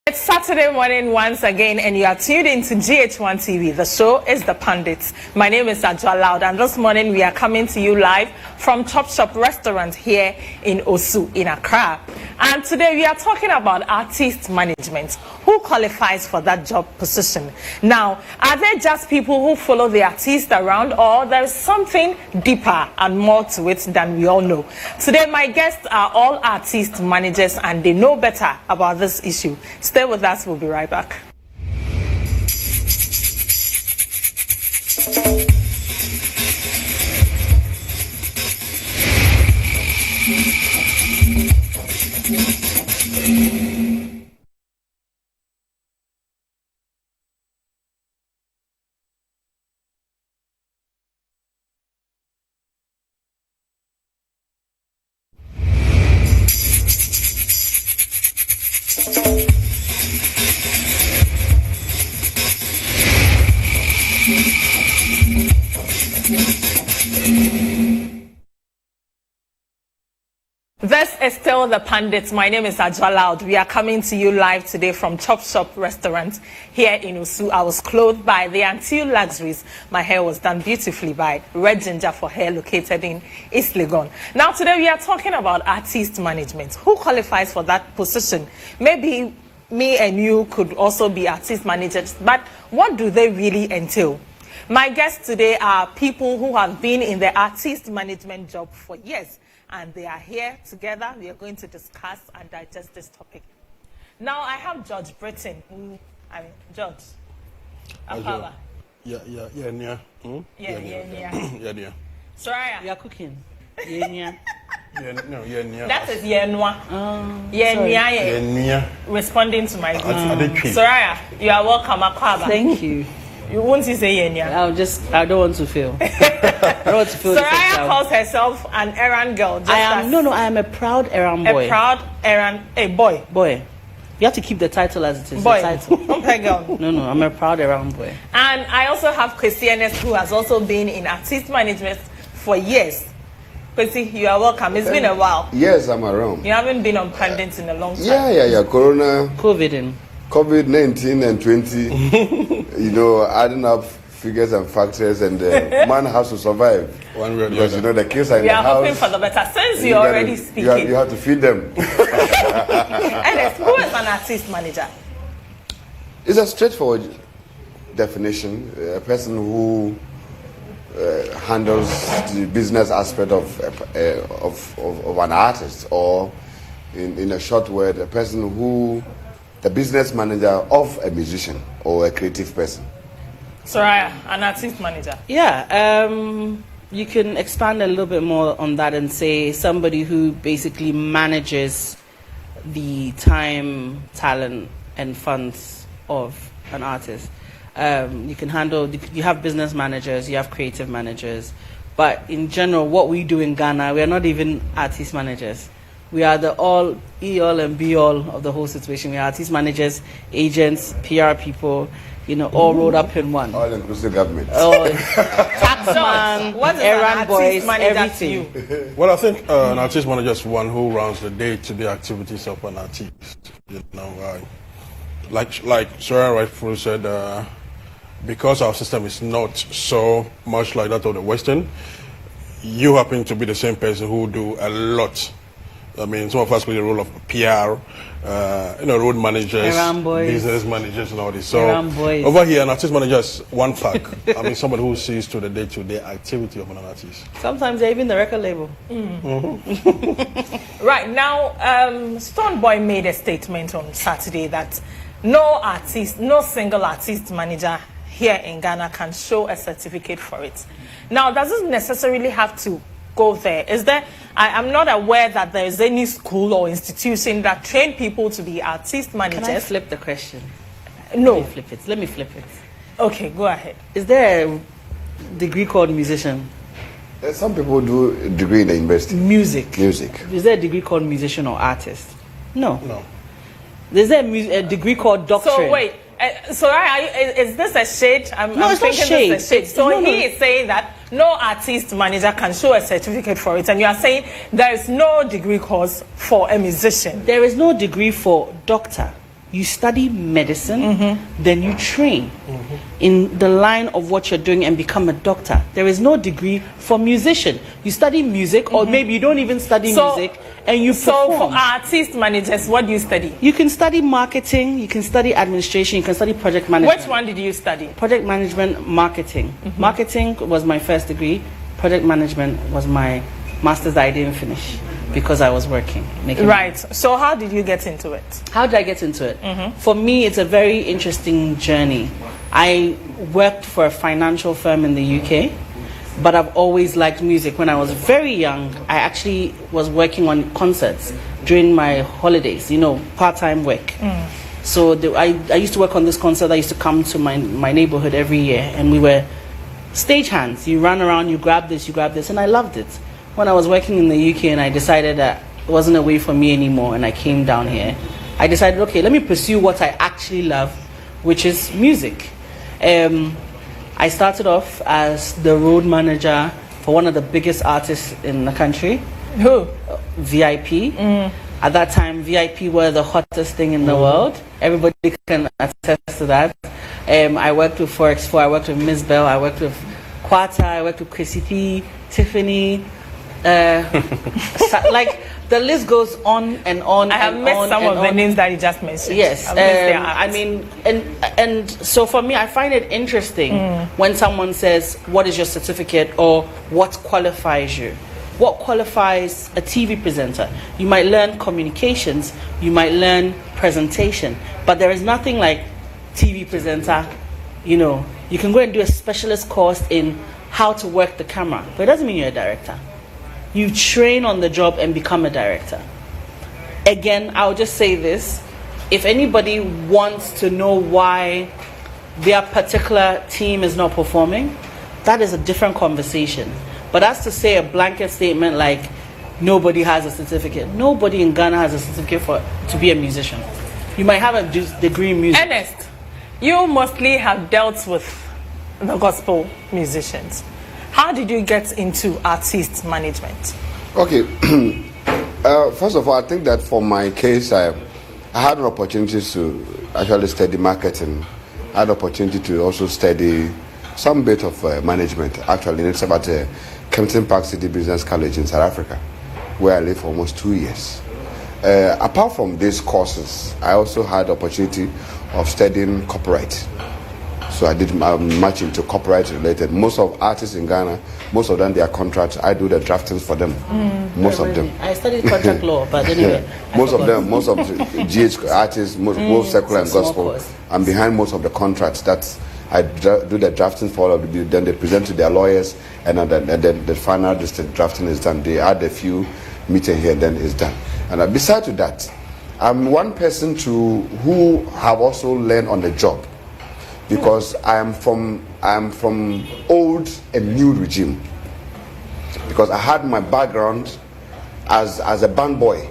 It's Saturday morning once again, and you are tuned into GHOne TV. The show is The Pundits. My name is Ajwa, and this morning we are coming to you live from Chop Shop Restaurant here in Osu, in Accra. And today we are talking about artist management. Who qualifies for that job position? Now, are they just people who follow the artist around, or there is something deeper and more to it than we all know? Today, my guests are all artist managers, and they know better about this issue. Stay with us, we'll be right back. This is still The Pundits. My name is Ajwa. We are coming to you live today from Chop Shop Restaurant here in Osu. I was clothed by the Antil Luxuries. My hair was done beautifully by Red Ginger for Hair, located in East Legon. Now today we are talking about artist management. Who qualifies for that position? Maybe me and you could also be artist managers, but what do they really entail? My guests today are people who have been in the artist management job for years, and they are here together. We are going to discuss and digest this topic. Now, I have George Britton, George. Apala. Yeah. Soraya. You are cooking. Yeah. That is Yenwa. Yenwa. Responding to my greeting. Soraya, you are welcome, Akwaba. Thank you. You won't say Yenya. I don't want to feel. I don't want to feel. Soraya calls herself an errand girl. I am a proud errand boy. A proud errand, boy. Boy. You have to keep the title as it is. Boy. The title. Okay, girl. No, I'm a proud errand boy. And I also have Christianes, who has also been in artist management for years. Chrissy, you are welcome. It's been a while. Yes, I'm around. You haven't been on Pundits in a long time. Yeah. COVID-19 and 20, adding up figures and factors, and man has to survive. Because, the kids are in the house. We are hoping for the better. Since you're already speaking. You have to feed them. And who is an artist manager? It's a straightforward definition. A person who handles the business aspect of an artist, or in a short word, a person who the business manager of a musician or a creative person. Soraya, an artist manager. Yeah, you can expand a little bit more on that and say somebody who basically manages the time, talent, and funds of an artist. You have business managers, you have creative managers, but in general, what we do in Ghana, we are not even artist managers. We are the all and be all of the whole situation. We are artist managers, agents, PR people, all rolled up in one. All inclusive government. Taxman, errand boys, everything. Well, I think an artist manager is one who runs the day-to-day activities of an artist. Like Sarah rightfully said, because our system is not so much like that of the Western, you happen to be the same person who do a lot. I mean, some of us play the role of PR, road managers, business managers, and all this. So over here, an artist manager is one pack. I mean, somebody who sees to the day-to-day activity of an artist. Sometimes they're even the record label. Right now, Stonebwoy made a statement on Saturday that no single artist manager here in Ghana can show a certificate for it. Now, does it necessarily have to go there? I'm not aware that there is any school or institution that train people to be artist managers. Can I flip the question? No. Let me flip it. Okay, go ahead. Is there a degree called musician? Some people do a degree in the university. Music. Is there a degree called musician or artist? No. Is there a degree called doctrine? So wait, is this a shade? No, it's not shade. This is a shade. So he is saying that no artist manager can show a certificate for it, and you are saying there is no degree course for a musician. There is no degree for doctor. you study medicine, then you train in the line of what you're doing and become a doctor. There is no degree for musician. You study music, or maybe you don't even study music, and you perform. So for artist managers, what do you study? You can study marketing, you can study administration, you can study project management. Which one did you study? Project management, marketing. Marketing was my first degree. Project management was my master's that I didn't finish because I was working. Right. So how did you get into it? How did I get into it? For me, it's a very interesting journey. I worked for a financial firm in the UK, but I've always liked music. When I was very young, I actually was working on concerts during my holidays, you know, part-time work. So I used to work on this concert. I used to come to my neighborhood every year, and we were stagehands. You run around, you grab this, and I loved it. When I was working in the UK and I decided that it wasn't a way for me anymore and I came down here, I decided, okay, let me pursue what I actually love, which is music. I started off as the road manager for one of the biggest artists in the country. Who? VIP. At that time, VIP were the hottest thing in the world. Everybody can attest to that. I worked with Forex4, I worked with Miss Bell, I worked with Quata, I worked with Chrissy P, Tiffany. Like the list goes on and on. I have missed some of the names that you just mentioned. Yes, I mean, and so for me, I find it interesting when someone says, "What is your certificate?" or "What qualifies you?" What qualifies a TV presenter? You might learn communications, you might learn presentation, but there is nothing like TV presenter. You know, you can go and do a specialist course in how to work the camera, but it doesn't mean you're a director. You train on the job and become a director. Again, I'll just say this. If anybody wants to know why their particular team is not performing, that is a different conversation. But as to say a blanket statement like nobody has a certificate, nobody in Ghana has a certificate to be a musician. You might have a degree in music. Ernest, you mostly have dealt with the gospel musicians. How did you get into artist management? Okay. First of all, I think that for my case, I had an opportunity to actually study marketing. I had an opportunity to also study some bit of management. Actually, it's about Kempton Park City Business College in South Africa, where I lived for almost 2 years. Apart from these courses, I also had the opportunity of studying copyright. So I did much into copyright related. Most of artists in Ghana, most of them, their contracts, I do the draftings for them. Most of them. I studied contract law, but anyway. Most of the GH artists, most secular and gospel, I'm behind most of the contracts. That's I do the drafting for all of them. Then they present to their lawyers, and then the final drafting is done. They add a few meeting here, then it's done. And besides that, I'm one person who have also learned on the job. Because I am from old and new regime. Because I had my background as a band boy.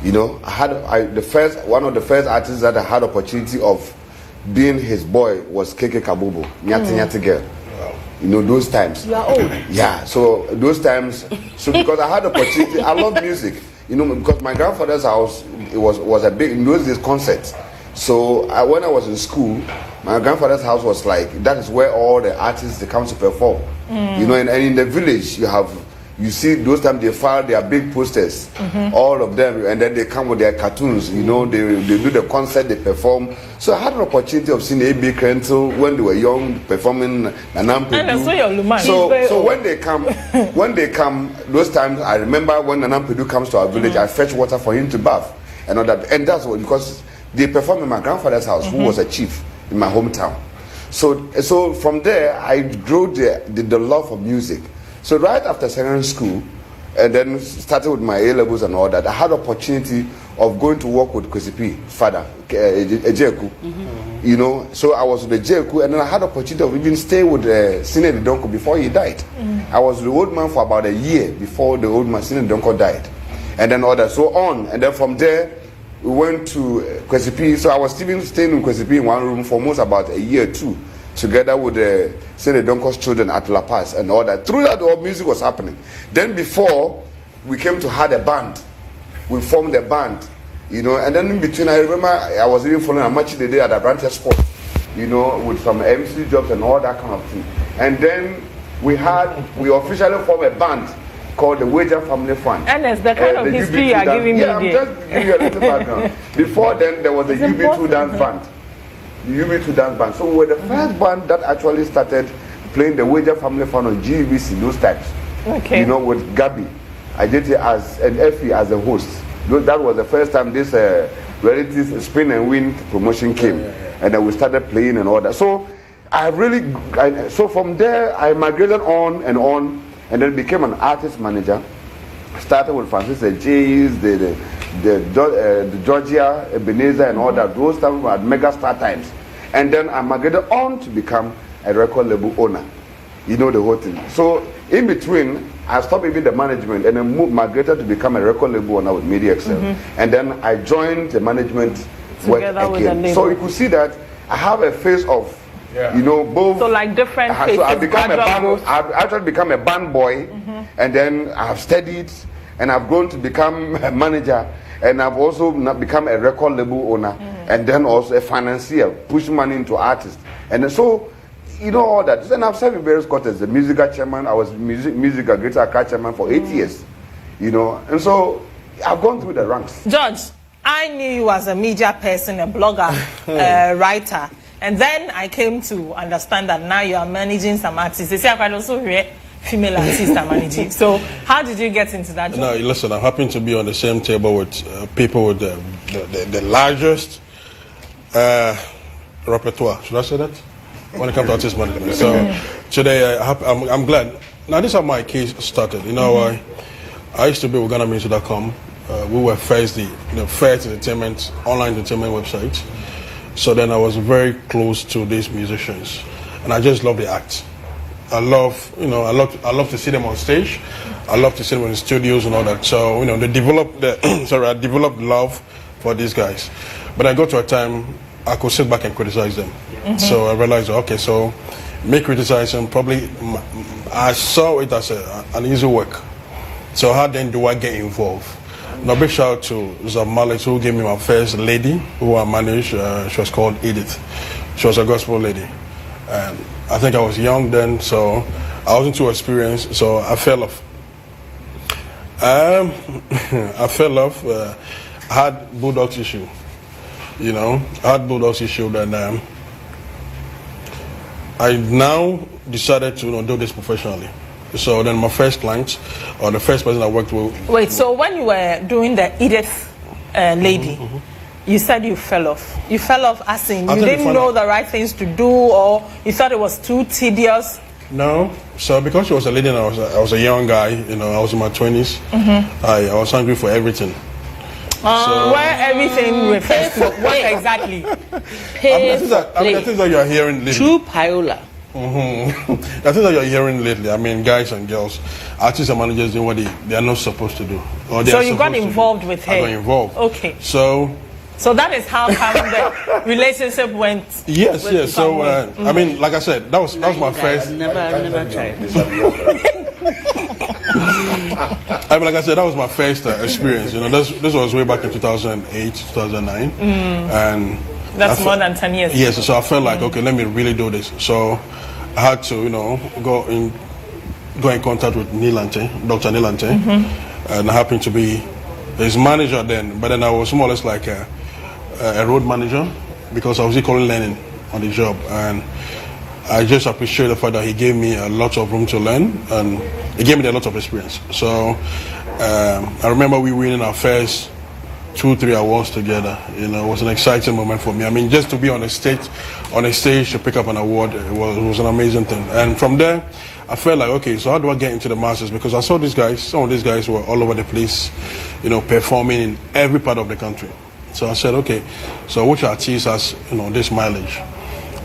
You know, one of the first artists that I had opportunity of being his boy was Keke Kabobo, Nyati Nyati Girl. You know, those times. You are old. Yeah, so those times. So because I had opportunity, I love music. You know, because my grandfather's house was a big, in those days, concert. So when I was in school, my grandfather's house was like, that is where all the artists, they come to perform. You know, and in the village, you see those times they file their big posters, all of them, and then they come with their cartoons, you know, they do the concert, they perform. So I had an opportunity of seeing A.B. Krentel when they were young, performing Nanam Pedu. So when they come, those times, I remember when Nanam Pedu comes to our village, I fetch water for him to bath. And that's what, because they performed in my grandfather's house, who was a chief in my hometown. So from there, I grew the love of music. So right after secondary school, and then started with my A-levels and all that, I had opportunity of going to work with Kwesipi, father, Ejeku. You know, so I was with Ejeku, and then I had opportunity of even stay with Sine Didonko before he died. I was the old man for about a year before the old man, Sine Didonko, died. And then all that, so on. And then from there, we went to Kwesipi. So I was still staying in Kwesipi in one room for almost about a year or two, together with the Sine Donko's children at La Paz and all that. Through that, all music was happening. Then before we came to have a band, we formed a band. You know, and then in between, I remember I was even following a match the day at Abrante Sport, you know, with some MC jobs and all that kind of thing. And then we officially formed a band called the Wager Family Fund. And it's the kind of history you are giving me. Yeah, I'm just giving you a little background. Before then, there was the UB2 dance band. The UB2 dance band. So we were the first band that actually started playing the Wager Family Fund on GBC those times. Okay. You know, with Gabi, Ajeti and Effie as the host. That was the first time this reality spin and win promotion came, and then we started playing and all that. So so from there I migrated on, and then became an artist manager. Started with Francis J's, the Georgia, Ebenezer, and all that. Those times were at Mega Star times, and then I migrated on to become a record label owner. You know the whole thing. So in between, I stopped even the management and then migrated to become a record label owner with Media Excel. And then I joined the management work again. So you could see that I have a phase of, you know, both. So like different phases. So I actually become a band boy, and then I've studied, and I've grown to become a manager, and I've also become a record label owner, and then also a financier, push money into artists. And then so, you know, all that. And I've served in various quarters. The musical chairman, I was musical Greater Accra chairman for 8 years. You know, and so I've gone through the ranks. George, I knew you as a media person, a blogger, writer, and then I came to understand that now you are managing some artists. They say I can also hear female artists are managing. So how did you get into that job? No, listen, I happen to be on the same table with people with the largest repertoire. Should I say that? When it comes to artist management. So today I'm glad. Now this is how my case started. You know, I used to be with GhanaMusic.com. We were first the first entertainment, online entertainment website. So then I was very close to these musicians, and I just love the act. I love to see them on stage. I love to see them in the studios and all that. So they developed I developed love for these guys. But I got to a time I could sit back and criticize them. So I realized, okay, so me criticizing probably I saw it as an easy work. So how then do I get involved? Now, big shout out to Zamalek, who gave me my first lady, who I managed. She was called Edith. She was a gospel lady. And I think I was young then, so I wasn't too experienced, so I fell off. I had Bulldogs issue. I had Bulldogs issue, and I now decided to do this professionally. So then my first client, or the first person I worked with... Wait, so when you were doing the Edith lady, you said you fell off. You fell off as in you didn't know the right things to do, or you thought it was too tedious? No. So because she was a lady and I was a young guy, I was in my 20s, I was hungry for everything. So where everything refers to what exactly? The things that you are hearing lately. True Paola. The things that you're hearing lately, I mean, guys and girls, artists and managers doing what they are not supposed to do. So you got involved with her? I got involved. Okay. So that is how come the relationship went? Yes. So, I mean, like I said, that was my first... Never tried. I mean, like I said, that was my first experience. This was way back in 2008, 2009. And... That's more than 10 years. Yes, so I felt like, okay, let me really do this. So I had to, go in contact with Nilante, Dr. Nilante, and I happened to be his manager then. But then I was more or less like a road manager because I was equally learning on the job. And I just appreciate the fact that he gave me a lot of room to learn, and he gave me a lot of experience. So I remember we winning our first 2-3 awards together. It was an exciting moment for me. I mean, just to be on a stage to pick up an award, it was an amazing thing. And from there, I felt like, okay, so how do I get into the masses? Because I saw some of these guys were all over the place, performing in every part of the country. So I said, okay, so which artist has, this mileage?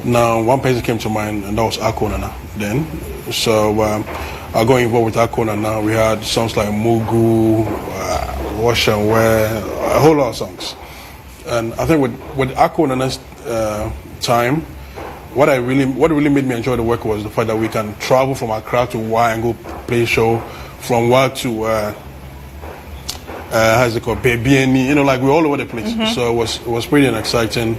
Now, one person came to mind, and that was Akonana then. So I got involved with Akonana. We had songs like Mugu, Wash and Wear, a whole lot of songs. And I think with Akonana's time, what really made me enjoy the work was the fact that we can travel from Accra to Y and go play a show, from Y to how's it called, baby, you know, like we're all over the place. So it was pretty an exciting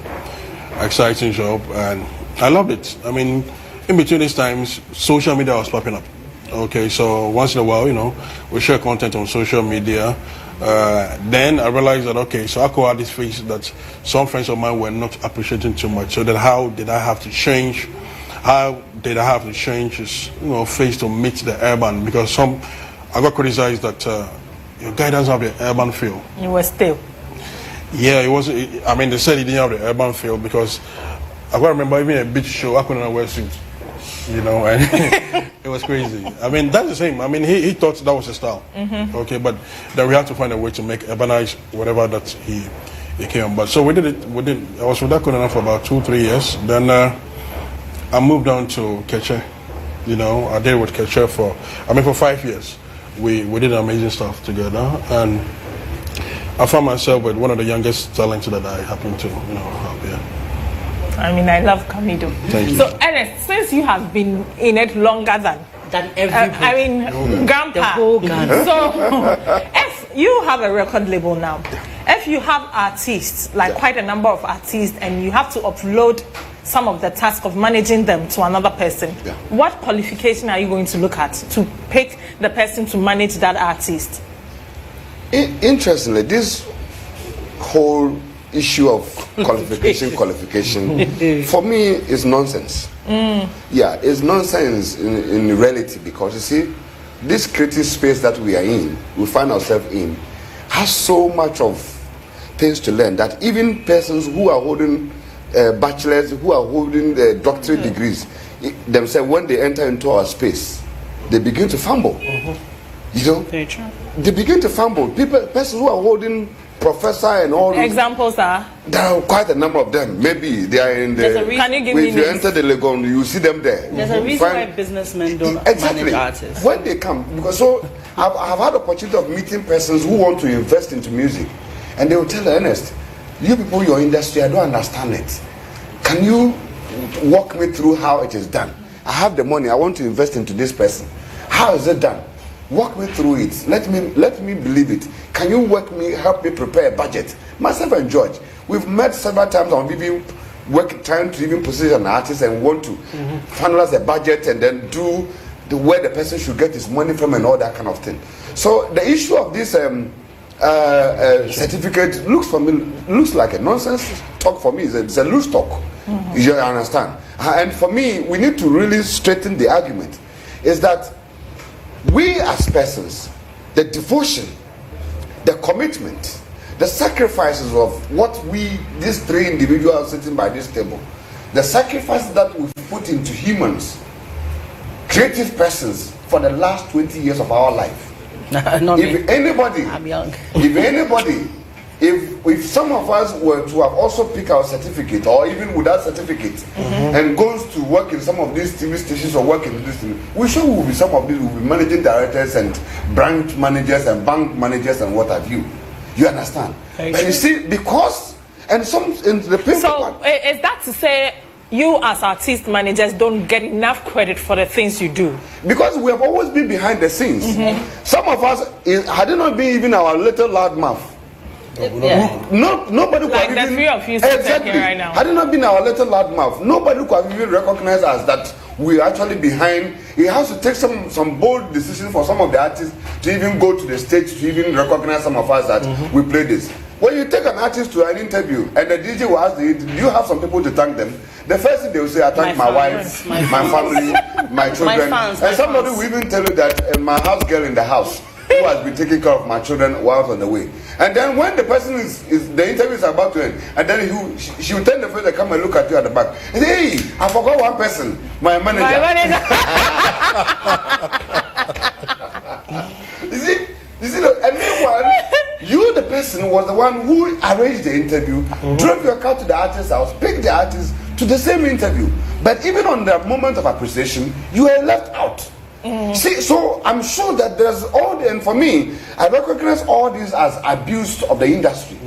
job, and I loved it. I mean, in between these times, social media was popping up. Okay, so once in a while, you know, we share content on social media. Then I realized that, okay, so I could have this face that some friends of mine were not appreciating too much. So then how did I have to change? How did I have to change this, you know, face to meet the urban? Because I got criticized that your guy doesn't have the urban feel. You were still. Yeah, it was. I mean, they said he didn't have the urban feel because I can't remember even a beach show. I couldn't wear suits, you know, and it was crazy. I mean, that's the same. I mean, he thought that was his style. Okay, but then we had to find a way to make urbanize whatever that he came on. But so we did it. I was with that for about 2-3 years. Then I moved on to Keche. You know, I did with Keche for 5 years. We did amazing stuff together, and I found myself with one of the youngest talents that I happen to, you know, have here. I mean, I love Kamido. Thank you. So, Ernest, since you have been in it longer than everybody. I mean, Grandpa. The whole Ghana. So, if you have a record label now, if you have artists, like quite a number of artists, and you have to upload some of the task of managing them to another person, what qualification are you going to look at to pick the person to manage that artist? Interestingly, this whole issue of qualification for me is nonsense. Yeah, it's nonsense in reality, because you see, this creative space that we are in, we find ourselves in, has so much of things to learn that even persons who are holding bachelors, who are holding doctorate degrees themselves, when they enter into our space, they begin to fumble. You know, Very true. they begin to fumble. Persons who are holding professor and all those, Examples are? there are quite a number of them. Maybe they are in the. Can you give me if you names? enter the Legon, you see them there. There's a reason why businessmen don't manage artists. When they come, because so I've had the opportunity of meeting persons who want to invest into music, and they will tell Ernest, you people, your industry, I don't understand it. Can you walk me through how it is done? I have the money, I want to invest into this person. How is it done? Walk me through it. Let me believe it. Can you help me prepare a budget? Myself and George, we've met several times on even trying to even position an artist and want to finalize a budget and then do where the person should get his money from and all that kind of thing. So the issue of this certificate looks like a nonsense talk for me. It's a loose talk. You understand? And for me, we need to really straighten the argument. Is that we as persons, the devotion, the commitment, the sacrifices of what these three individuals sitting by this table, the sacrifices that we put into humans, creative persons, for the last 20 years of our life. If anybody, I'm young. if some of us were to have also picked our certificate, or even without certificate, and goes to work in some of these TV stations or work in this thing, we sure will be some of these will be managing directors and branch managers and bank managers and what have you. You understand? And you see, because and some in the paper. So is that to say you as artist managers don't get enough credit for the things you do? Because we have always been behind the scenes. Some of us, had it not been even our little loud mouth, nobody like could the even, three of you sitting here right now. Had it not been our little loud mouth, nobody could have even recognized us that we are actually behind. It has to take some bold decisions for some of the artists to even go to the stage to even recognize some of us that we play this. When you take an artist to an interview and the DJ will ask do you have some people to thank them? The first thing they will say, I thank my wife, my family, my children. And somebody will even tell you that my house girl in the house who has been taking care of my children while on the way. And then when the person the interview is about to end, and then she will turn the face and come and look at you at the back and say, hey, I forgot one person, my manager. You see, and meanwhile, you, the person, was the one who arranged the interview, drove your car to the artist's house, picked the artist to the same interview. But even on the moment of appreciation, you were left out. See, so I'm sure that there's and for me, I recognize all these as abuse of the industry,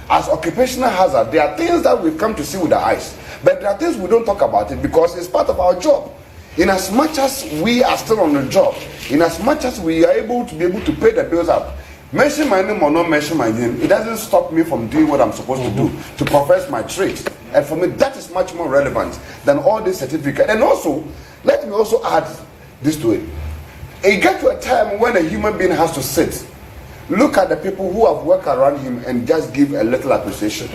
as occupational hazard. There are things that we've come to see with our eyes, but there are things we don't talk about it because it's part of our job. In as much as we are still on the job, in as much as we are able to pay the bills up, Mention my name or not mention my name, it doesn't stop me from doing what I'm supposed to do, to profess my trade. And for me, that is much more relevant than all these certificates. And also, let me also add this to it. It gets to a time when a human being has to sit, look at the people who have worked around him and just give a little appreciation.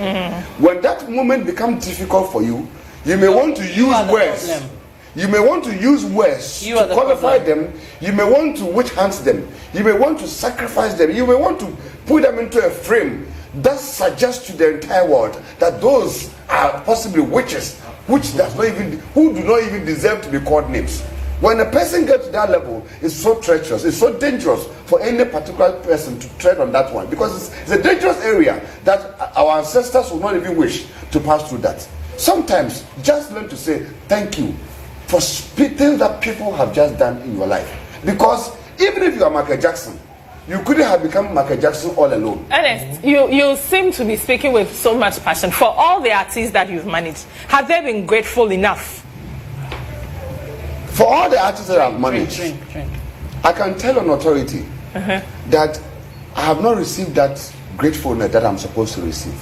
When that moment becomes difficult for you, you may want to use words. You may want to use words to qualify them. You may want to witch hunt them. You may want to sacrifice them. You may want to put them into a frame that suggests to the entire world that those are possibly witches, who do not even deserve to be called names. When a person gets to that level, it's so treacherous, it's so dangerous for any particular person to tread on that one, because it's a dangerous area that our ancestors would not even wish to pass through that. Sometimes, just learn to say thank you for things that people have just done in your life. Because even if you are Michael Jackson, you couldn't have become Michael Jackson all alone. Ernest, you seem to be speaking with so much passion. For all the artists that you've managed, have they been grateful enough? For all the artists that I've managed, I can tell on authority that I have not received that gratefulness that I'm supposed to receive.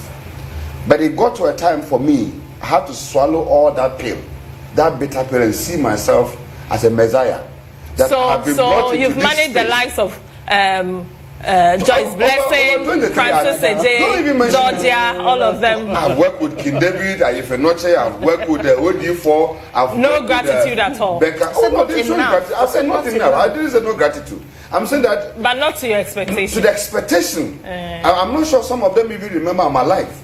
But it got to a time for me, I had to swallow all that pill, that bitter pill, and see myself as a messiah. That so you've managed the likes of Joyce Blessing, Francis Ejay, Georgia, all of them. I've worked with King David, Ayefenoche, I've worked with OD4. No gratitude at all. Becca. I said nothing now. I didn't say no gratitude. I'm saying that. But not to your expectation. To the expectation. I'm not sure some of them even remember my life.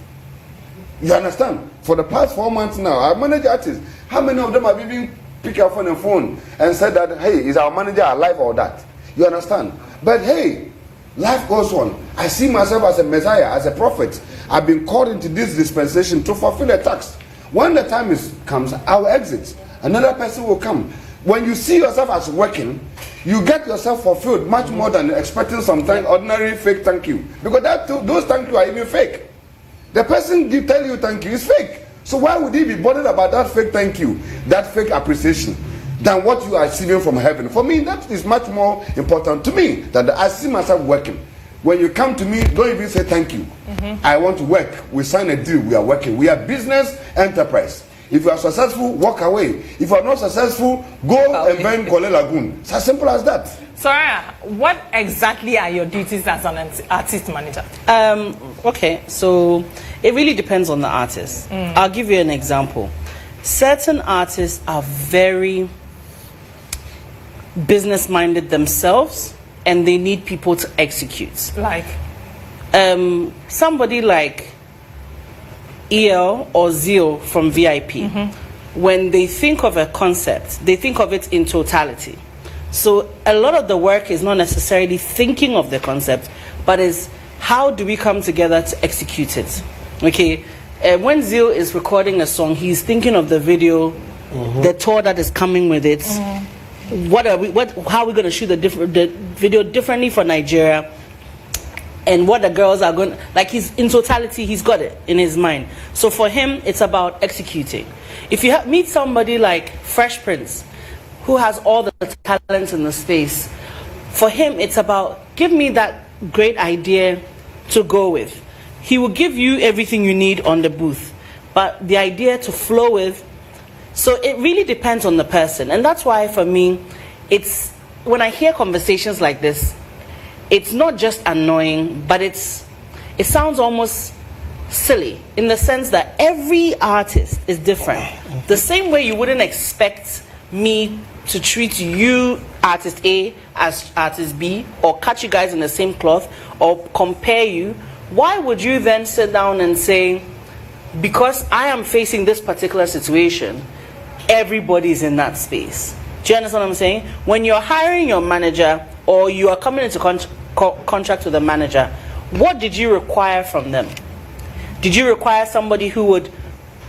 You understand? For the past 4 months now, I've managed artists. How many of them have even picked up on the phone and said that, hey, is our manager alive or that? You understand? But hey, life goes on. I see myself as a messiah, as a prophet. I've been called into this dispensation to fulfill a task. When the time comes, I will exit. Another person will come. When you see yourself as working, you get yourself fulfilled much more than expecting something ordinary fake thank you. Because those thank you are even fake. The person tell you thank you is fake. So why would he be bothered about that fake thank you, that fake appreciation, than what you are receiving from heaven? For me, that is much more important to me, that I see myself working. When you come to me, don't even say thank you. I want to work. We sign a deal, we are working. We are business enterprise. If you are successful, walk away. If you are not successful, go and burn Kole Lagoon. It's as simple as that. Soraya, what exactly are your duties as an artist manager? Okay, so it really depends on the artist. I'll give you an example. Certain artists are very business-minded themselves, and they need people to execute. Like? Somebody like EL or Zio from VIP, when they think of a concept, they think of it in totality. So a lot of the work is not necessarily thinking of the concept, but is how do we come together to execute it? Okay, when Zio is recording a song, he's thinking of the video, the tour that is coming with it. How are we going to shoot the video differently for Nigeria? And what the girls are going, like, he's in totality, he's got it in his mind. So for him, it's about executing. If you meet somebody like Fresh Prince, who has all the talent in the space, for him, it's about, give me that great idea to go with. He will give you everything you need on the booth, but the idea to flow with. So it really depends on the person. And that's why, for me, it's, when I hear conversations like this, it's not just annoying, but it sounds almost silly, in the sense that every artist is different. The same way you wouldn't expect me to treat you, artist A, as artist B, or cut you guys in the same cloth, or compare you, why would you then sit down and say, because I am facing this particular situation, everybody's in that space? Do you understand what I'm saying? When you're hiring your manager, or you are coming into contract with a manager, what did you require from them? Did you require somebody who would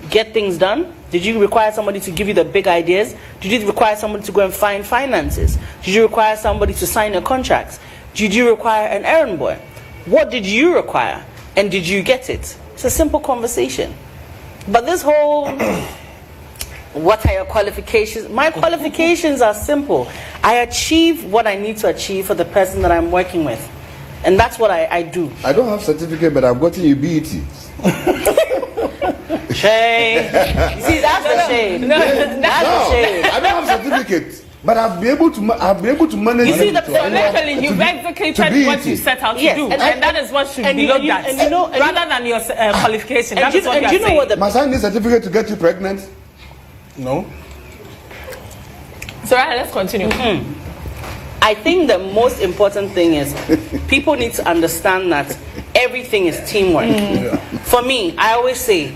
get things done? Did you require somebody to give you the big ideas? Did you require somebody to go and find finances? Did you require somebody to sign your contracts? Did you require an errand boy? What did you require? And did you get it? It's a simple conversation. But this whole, what are your qualifications? My qualifications are simple. I achieve what I need to achieve for the person that I'm working with. And that's what I do. I don't have certificate, but I've gotten you BET. Shame. You see, that's the shame. No, That's the shame. I don't have certificate, but I'll be able to manage. You see, it so literally, you've executed what you set out to do, and that is what should be looked at, rather than your qualification. That is what you are saying. Must I need certificate to get you pregnant? No. So let's continue. I think the most important thing is people need to understand that everything is teamwork. Yeah. For me, I always say,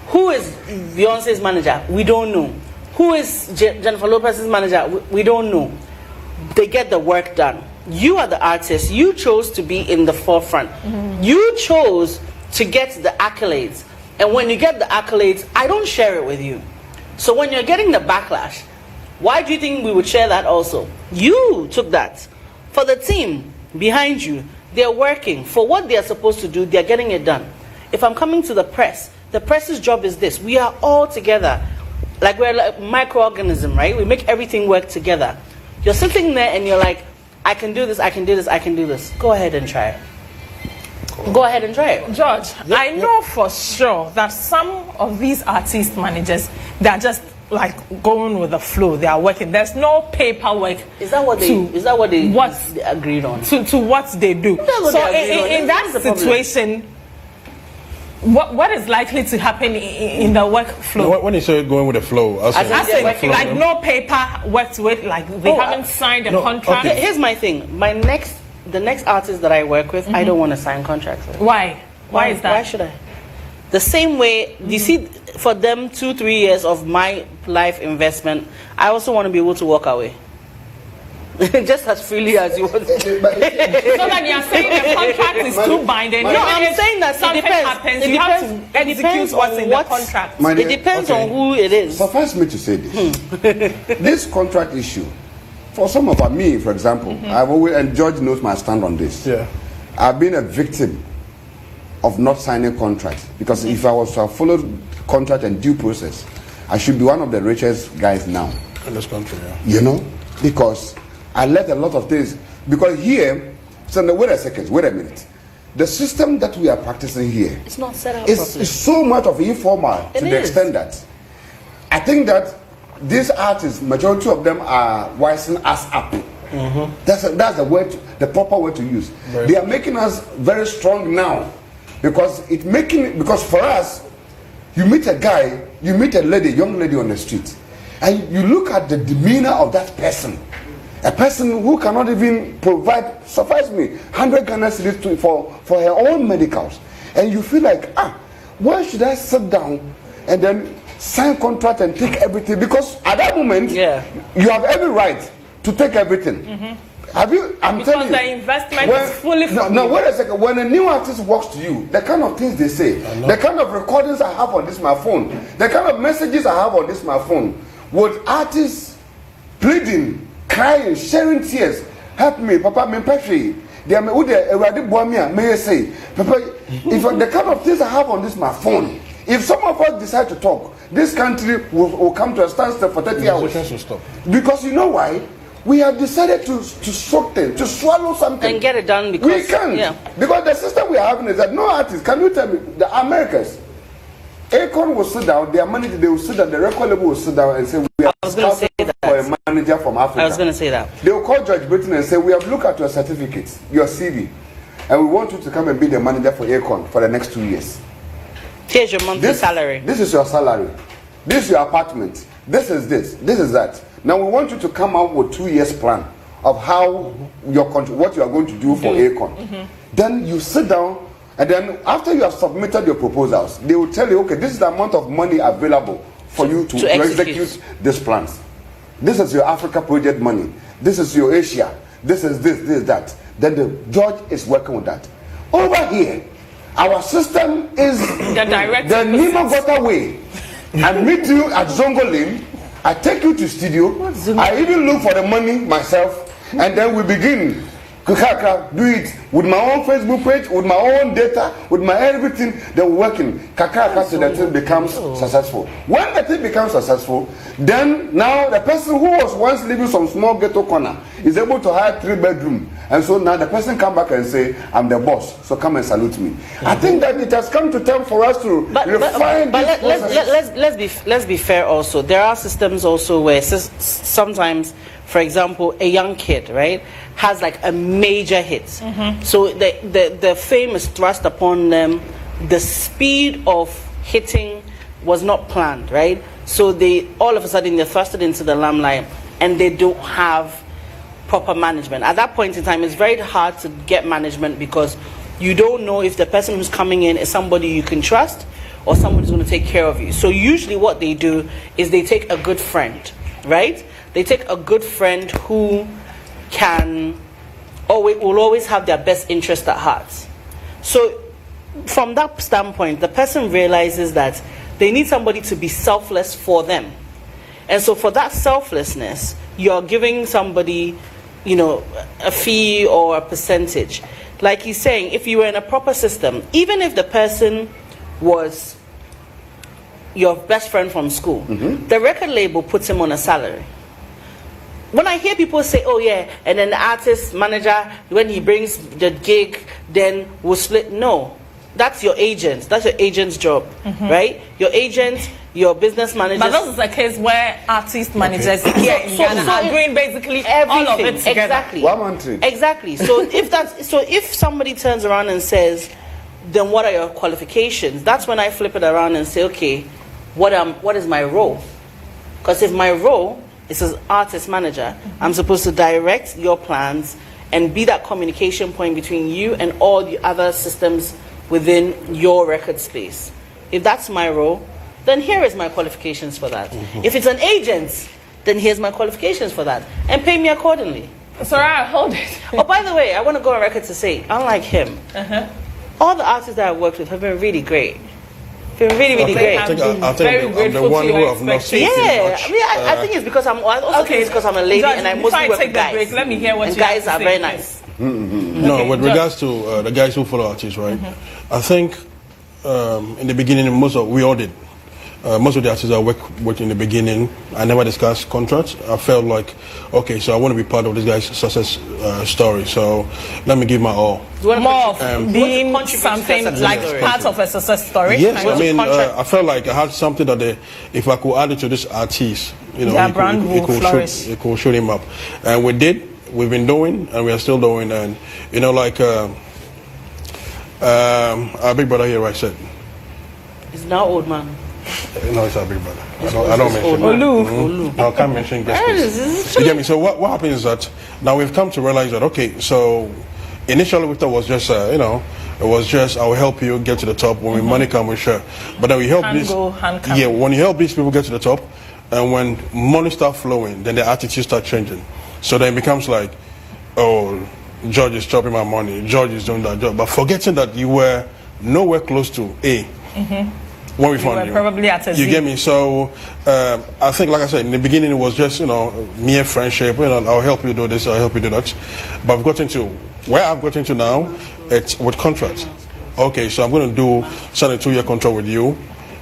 who is Beyonce's manager? We don't know. Who is Jennifer Lopez's manager? We don't know. They get the work done. You are the artist. You chose to be in the forefront. You chose to get the accolades. And when you get the accolades, I don't share it with you. So when you're getting the backlash, why do you think we would share that also? You took that. For the team behind you, they're working. For what they're supposed to do, they're getting it done. If I'm coming to the press's job is this. We are all together. Like we're like a microorganism, right? We make everything work together. You're sitting there and you're like, I can do this, I can do this, I can do this. Go ahead and try it. Go ahead and try it. George, I know for sure that some of these artist managers, they're just like going with the flow. They are working. There's no paperwork. Is that what they agreed on? To what they do. So in that situation, what is likely to happen in the workflow? When you say going with the flow, like no paper worked with, like they haven't signed a contract. Okay. Here's my thing. The next artist that I work with, I don't want to sign contracts with. Why? Why is that? Why should I? The same way, you see, for them 2-3 years of my life investment, I also want to be able to walk away. Just as freely as you want. So that you're saying the contract is too binding. No, I'm saying that something happens, you have to execute what's in the contract. It depends on who it is. Suffice me to say this. This contract issue, for some of me, for example, I've always, and George knows my stand on this. Yeah. I've been a victim of not signing contracts, because if I was to have followed contract and due process, I should be one of the richest guys now in this country. Yeah. You know, because I let a lot of things. Because here, so now, wait a minute. The system that we are practicing here, it's not set up properly. It's so much of informal to the extent that I think that these artists, majority of them are wising us up. That's the word, the proper word to use. Right. They are making us very strong now, because because for us, you meet a guy, you meet a young lady on the street, and you look at the demeanor of that person. A person who cannot even provide, suffice me, 100 Ghana cedis for her own medicals. And you feel like, why should I sit down and then sign contract and take everything? Because at that moment, you have every right to take everything. Have you? I'm telling you. Because the investment is fully from No, wait a second. When a new artist walks to you, the kind of things they say, the kind of recordings I have on this my phone, the kind of messages I have on this my phone, would artists pleading, crying, sharing tears, help me, Papa, me pray. They are already may say, Papa, if the kind of things I have on this my phone, if some of us decide to talk, this country will come to a standstill for 30 hours. Stop. Because you know why? We have decided to swallow something and get it done, because we can. Because the system we are having is that no artist. Can you tell me the Americans? Akon will sit down, their manager, they will sit down, the record label will sit down and say, we are scouting for a manager from Africa. I was going to say that. They will call George Britton and say, we have looked at your certificates, your CV, and we want you to come and be the manager for Akon for the next 2 years. Here's your monthly salary. This is your salary. This is your apartment. This is this. This is that. Now we want you to come out with 2 years plan of how what you are going to do for Akon. Then you sit down, and then after you have submitted your proposals, they will tell you, okay, this is the amount of money available for you to execute these plans. This is your Africa project money. This is your Asia. This is this, that. Then the judge is working with that. Over here, our system is the Nima Gota way. I meet you at Zongo Lane. I take you to studio. I even look for the money myself, and then we begin. Do it with my own Facebook page, with my own data, with my everything. Then we're working. So the thing becomes successful. When the thing becomes successful, then now the person who was once living some small ghetto corner is able to hire 3-bedroom And so now the person come back and say, I'm the boss, so come and salute me. I think that it has come to time for us to refine but let's be fair also. There are systems also where sometimes, for example, a young kid, right, has like a major hit. So the fame is thrust upon them. The speed of hitting was not planned, right? So they all of a sudden they're thrusted into the limelight and they don't have proper management. At that point in time, it's very hard to get management because you don't know if the person who's coming in is somebody you can trust or someone who's going to take care of you. So usually what they do is they take a good friend, right? They take a good friend who will always have their best interest at heart. So from that standpoint, the person realizes that they need somebody to be selfless for them. And so for that selflessness, you're giving somebody, a fee or a percentage. Like he's saying, if you were in a proper system, even if the person was your best friend from school, the record label puts him on a salary. When I hear people say, oh yeah, and then the artist manager, when he brings the gig, then we'll split. No, that's your agent. That's your agent's job, right? Your agent, your business manager. But this is a case where artist managers here in Ghana are doing basically all of it together. Exactly. So if somebody turns around and says, then what are your qualifications? That's when I flip it around and say, okay, what is my role? Because if my role is as artist manager, I'm supposed to direct your plans and be that communication point between you and all the other systems within your record space. If that's my role, then here is my qualifications for that. If it's an agent, then here's my qualifications for that. And pay me accordingly. Sorry, hold it. Oh, by the way, I want to go on record to say, unlike him, all the artists that I've worked with have been really great. Been really, really great. I think I'm the one who have not seen much. I think it's because I'm a lady and I mostly work with guys. Let me hear what and guys are very nice. No, with regards to the guys who follow artists, right? I think in the beginning, we all did. Most of the artists I worked with in the beginning, I never discussed contracts. I felt like, okay, so I want to be part of this guy's success story. So let me give my all. More of being something like part of a success story. Yes, I mean, I felt like I had something that if I could add it to this artist, their brand will flourish. It could show him up. And we did. We've been doing, and we are still doing. And like our big brother here, right, said. He's now old man. No, it's our big brother. I don't mention Olu. No, I can't mention guest. You get me? So what happens is that now we've come to realize that, okay, so initially we thought it was just, it was just, I'll help you get to the top. When money comes, we share. But then we help when you help these people get to the top, and when money starts flowing, then their attitudes start changing. So then it becomes like, oh, George is chopping my money, George is doing that job. But forgetting that you were nowhere close to A. When we found you, probably at a you get me. So I think, like I said, in the beginning it was just mere friendship. I'll help you do this, I'll help you do that. But I've gotten to where I've gotten to now. It's with contracts. Okay, so I'm going to sign a 2-year contract with you.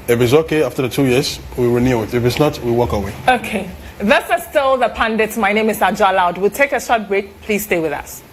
If it's okay after the 2 years, we renew it. If it's not, we walk away. Okay, this is still the Pundits. My name is Ajala. We'll take a short break. Please stay with us.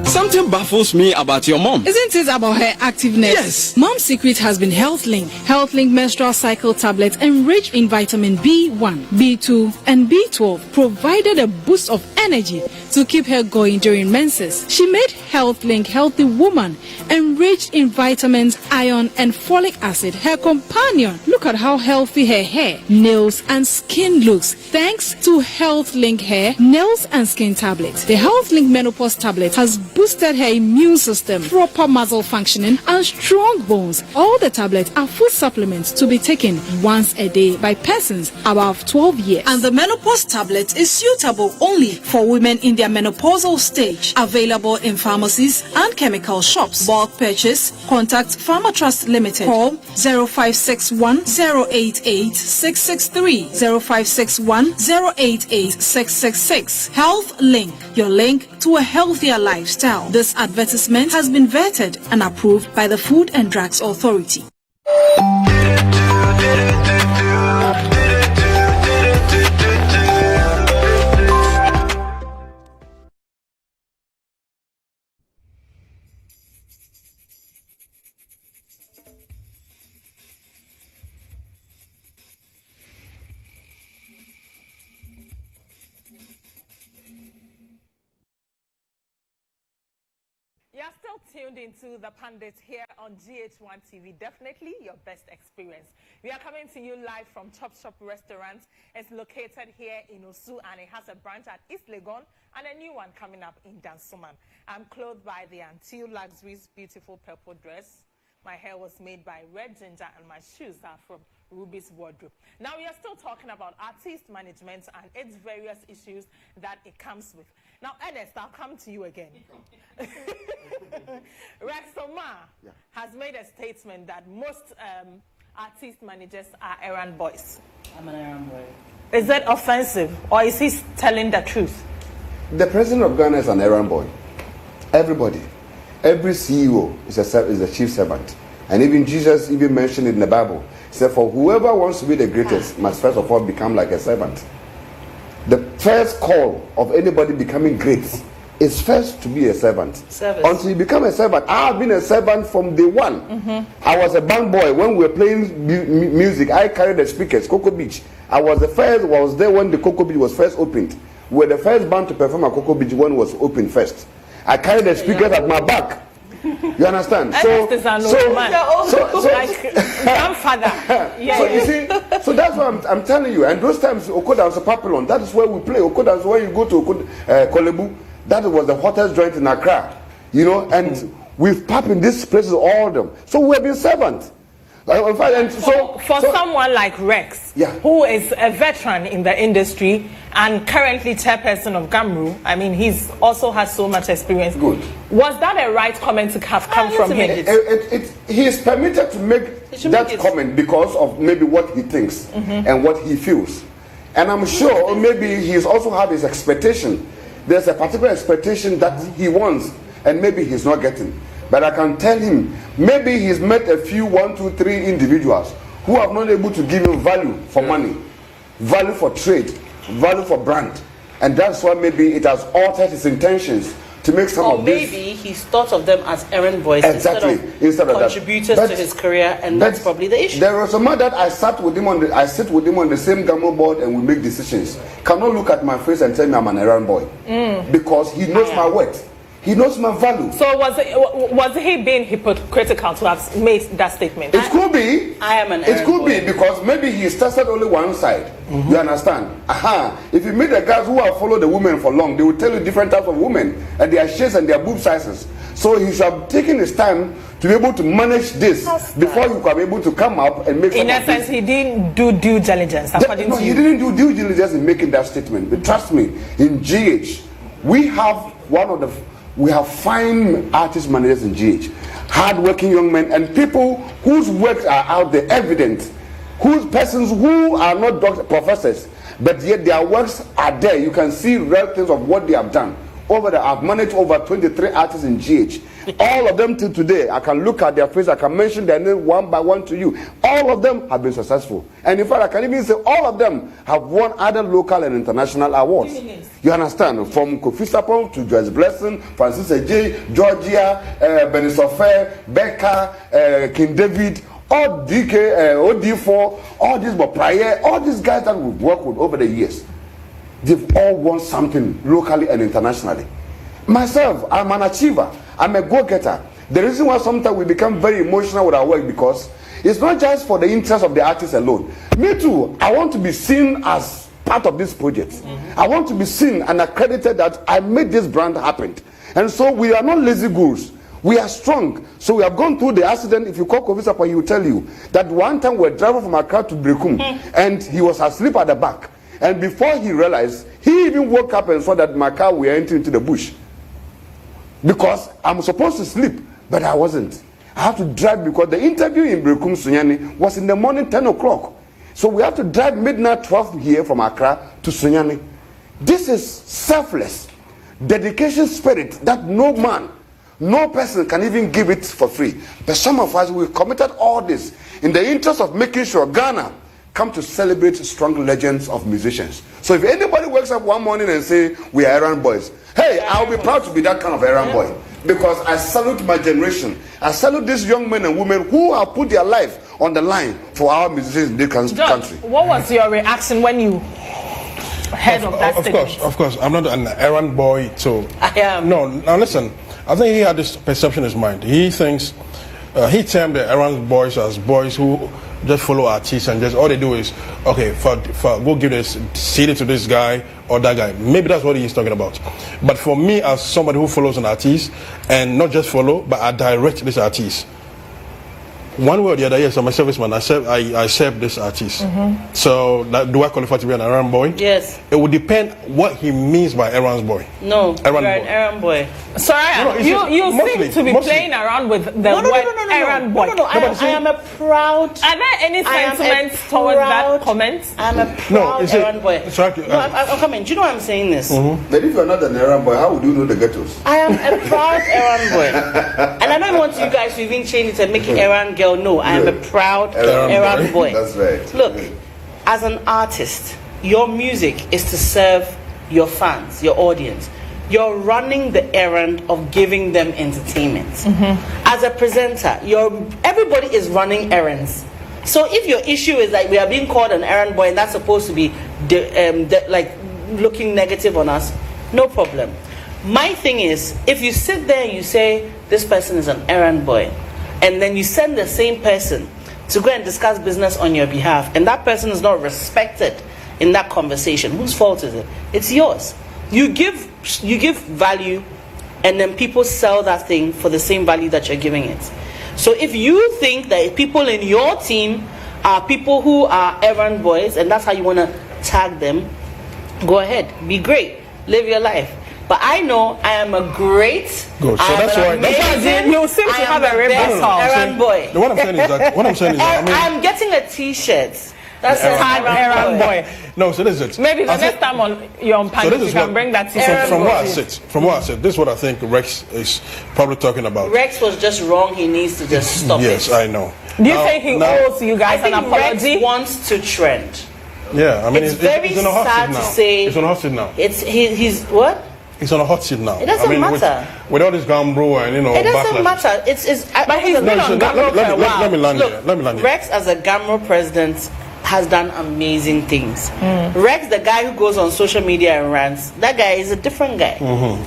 Something baffles me about your mom. Isn't it about her activeness? Yes. Mom's secret has been HealthLink. HealthLink menstrual cycle tablets enriched in vitamin B1, B2, and B12 provided a boost of energy to keep her going during menses. She made HealthLink Healthy Woman, enriched in vitamins, iron, and folic acid, her companion. Look at how healthy her hair, nails, and skin looks thanks to HealthLink Hair, Nails, and Skin Tablets. The HealthLink Menopause Tablet has boosted her immune system, proper muscle functioning, and strong bones. All the tablets are food supplements to be taken once a day by persons above 12 years. And the menopause tablet is suitable only for women in their menopausal stage. Available in pharmacies and chemical shops. Bulk purchase, contact PharmaTrust Limited. Call 0561 088 663 0561 088 666. Health Link, your link to a healthier lifestyle. This advertisement has been vetted and approved by the Food and Drugs Authority. You're still tuned into the Pundits here on GHOne TV. Definitely your best experience. We are coming to you live from Chop Shop Restaurant. It's located here in Osu and it has a branch at East Legon and a new one coming up in Dansoman. I'm clothed by the Until Luxury's beautiful purple dress. My hair was made by Red Ginger and my shoes are from Ruby's Wardrobe. Now we are still talking about artist management and its various issues that it comes with. Now, Ernest, I'll come to you again. Rexoma has made a statement that most artist managers are errand boys. I'm an errand boy. Is that offensive or is he telling the truth? The president of Ghana is an errand boy. Everybody. Every CEO is a chief servant. And even Jesus even mentioned it in the Bible. He said, for whoever wants to be the greatest must first of all become like a servant. The first call of anybody becoming great is first to be a servant. Service. Until you become a servant. I have been a servant from day one. I was a band boy. When we were playing music, I carried the speakers, Cocoa Beach. I was there when the Cocoa Beach was first opened. We were the first band to perform at Cocoa Beach when it was opened first. I carried the speakers at my back. You understand? So like grandfather. You see, so that's what I'm telling you. And those times, Okoda was a Papillon. That is where we play. Okoda is where you go to Kolebu. That was the hottest joint in Accra. You know, and we've popped in these places, all of them. So we've been servants. For someone like Rex, who is a veteran in the industry and currently chairperson of GAMRU, I mean, he's also has so much experience. Good. Was that a right comment to have come from him? He is permitted to make that comment because of maybe what he thinks and what he feels. And I'm sure maybe he's also had his expectation. There's a particular expectation that he wants and maybe he's not getting. But I can tell him, maybe he's met a few, 1, 2, 3 individuals who have not able to give him value for money, value for trade, value for brand. And that's why maybe it has altered his intentions to make some of these. Or maybe he's thought of them as errand boys instead of contributors to his career, and that's probably the issue. There was a man that I sit with him on the same GAMRU board and we make decisions. Cannot look at my face and tell me I'm an errand boy. Because he knows my worth. He knows my value. So was he being hypocritical to have made that statement? It could be. I am an It could be because maybe he tested only one side. You understand? If you meet the guys who have followed the women for long, they will tell you different types of women and their shapes and their boob sizes. So he should have taken his time to be able to manage this before you can be able to come up and make. In essence, he didn't do due diligence. According to you. He didn't do due diligence in making that statement. But trust me, in GH, we have fine artist managers in GH, hard-working young men and people whose works are out there, evident, whose persons who are not doctors, professors, but yet their works are there. You can see real things of what they have done. I've managed over 23 artists in GH. All of them till today, I can look at their face, I can mention their name one by one to you. All of them have been successful. And in fact, I can even say all of them have won other local and international awards. You understand? From Kofi Sapon to Joyce Blessing, Francis J, Georgia, Benny Sofer, Becca, King David, all DK, OD4, all these, but prior, all these guys that we've worked with over the years. they've all won something locally and internationally. Myself, I'm an achiever. I'm a go-getter. The reason why sometimes we become very emotional with our work, because it's not just for the interest of the artist alone. Me too, I want to be seen as part of this project. I want to be seen and accredited that I made this brand happen. And so we are not lazy gurus. We are strong. So we have gone through the accident. If you call Kofi, he will tell you that one time we were driving from Accra to Brekum, and he was asleep at the back. And before he realized, he even woke up and saw that my car were entering into the bush. Because I'm supposed to sleep, but I wasn't. I have to drive because the interview in Brekum Sunyani was in the morning 10 o'clock. So we have to drive midnight 12 here from Accra to Sunyani. This is selfless dedication spirit that no man, no person can even give it for free. But some of us, we've committed all this in the interest of making sure Ghana come to celebrate strong legends of musicians. So if anybody wakes up one morning and say, we are errand boys, hey, I'll be proud to be that kind of errand boy. Because I salute my generation. I salute these young men and women who have put their life on the line for our musicians in this country. What was your reaction when you heard of that statement? Of course. I'm not an errand boy, so... I am. No, now listen. I think he had this perception in his mind. He thinks... he termed the errand boys as boys who just follow artists and just all they do is, okay, go give this CD to this guy or that guy. Maybe that's what he's talking about. But for me, as somebody who follows an artist, and not just follow, but I direct this artist, one way or the other, yes, I'm a serviceman. I serve this artist. So do I qualify to be an errand boy? Yes. It would depend what he means by errand boy. No, you're an errand boy. Sorry, you seem to be playing around with the word errand boy. No, I am a proud... Are there any sentiments towards that comment? I'm a proud errand boy. I'm coming. Do you know why I'm saying this? But if you're not an errand boy, how would you know the ghettos? I am a proud errand boy. And I don't want you guys to even change it and make it errand girl. No, I am a proud errand boy. That's right. Look, as an artist, your music is to serve your fans, your audience. You're running the errand of giving them entertainment. As a presenter, everybody is running errands. So if your issue is like we are being called an errand boy and that's supposed to be like looking negative on us, no problem. My thing is, if you sit there and you say this person is an errand boy, and then you send the same person to go and discuss business on your behalf, and that person is not respected in that conversation, whose fault is it? It's yours. You give value, and then people sell that thing for the same value that you're giving it. So if you think that people in your team are people who are errand boys, and that's how you want to tag them, go ahead, be great, live your life. But I know I am a great, good. So that's why you seem to have a rebel errand boy. What I'm saying is that I'm getting a T-shirt. That's an errand boy. No, so this is it. Maybe the next time you're on Pundits, you can bring that T-shirt. From what I said, this is what I think Rex is probably talking about. Rex was just wrong. He needs to just stop. Yes, I know. Do you think he owes you guys an apology? Rex wants to trend. Yeah, I mean, it's very on a hot sad seat now. to say. It's on a hot seat now. He's what? He's on a hot seat now. It doesn't matter. With all this gambro and it doesn't matter. But he's been on Gamro for a while. Let me land here. Rex as a Gamro president has done amazing things. Rex, the guy who goes on social media and rants, that guy is a different guy.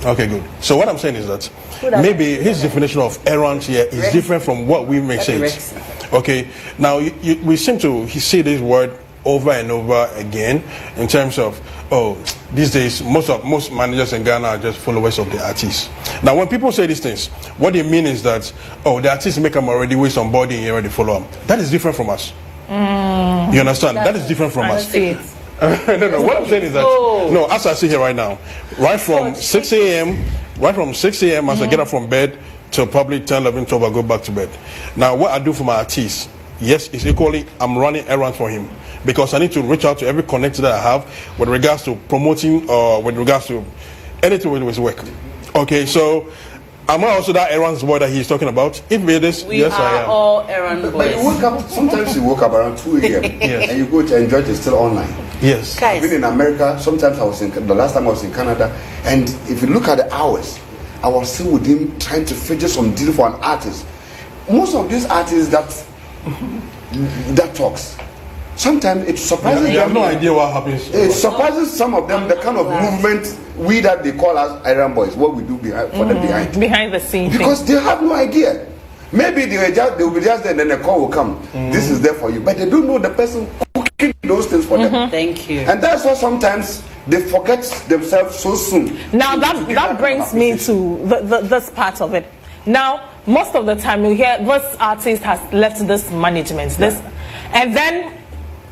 Okay, good. So what I'm saying is that maybe his definition of errand here is different from what we may say. Okay, now we seem to see this word over and over again in terms of, these days most managers in Ghana are just followers of the artists. Now when people say these things, what they mean is that the artists make them already with somebody and you already follow them. That is different from us. You understand? That is different from us. No, what I'm saying is that as I sit here right now, right from 6 a.m. as I get up from bed till probably 10, 11, 12, I go back to bed. Now what I do for my artists, yes, it's equally I'm running errands for him, because I need to reach out to every connector that I have with regards to promoting or with regards to anything with his work. Okay, so am I also that errands boy that he's talking about? If it is, yes, I am. We are all errand boys. But you wake up, sometimes you wake up around 2 a.m. and you go to enjoy it, it's still online. Yes. I've been in America, sometimes the last time I was in Canada, and if you look at the hours, I was still with him trying to figure some deal for an artist. Most of these artists that talks, sometimes it surprises You them. have no idea what happens. It surprises some of them the kind of movement we that they call us errand boys, what we do behind for them behind the scenes. Because they have no idea. Maybe they will be just there and then a call will come. This is there for you. But they don't know the person cooking those things for them. Thank you. And that's why sometimes they forget themselves so soon. Now that brings me to this part of it. Now, most of the time you hear this artist has left this management, and then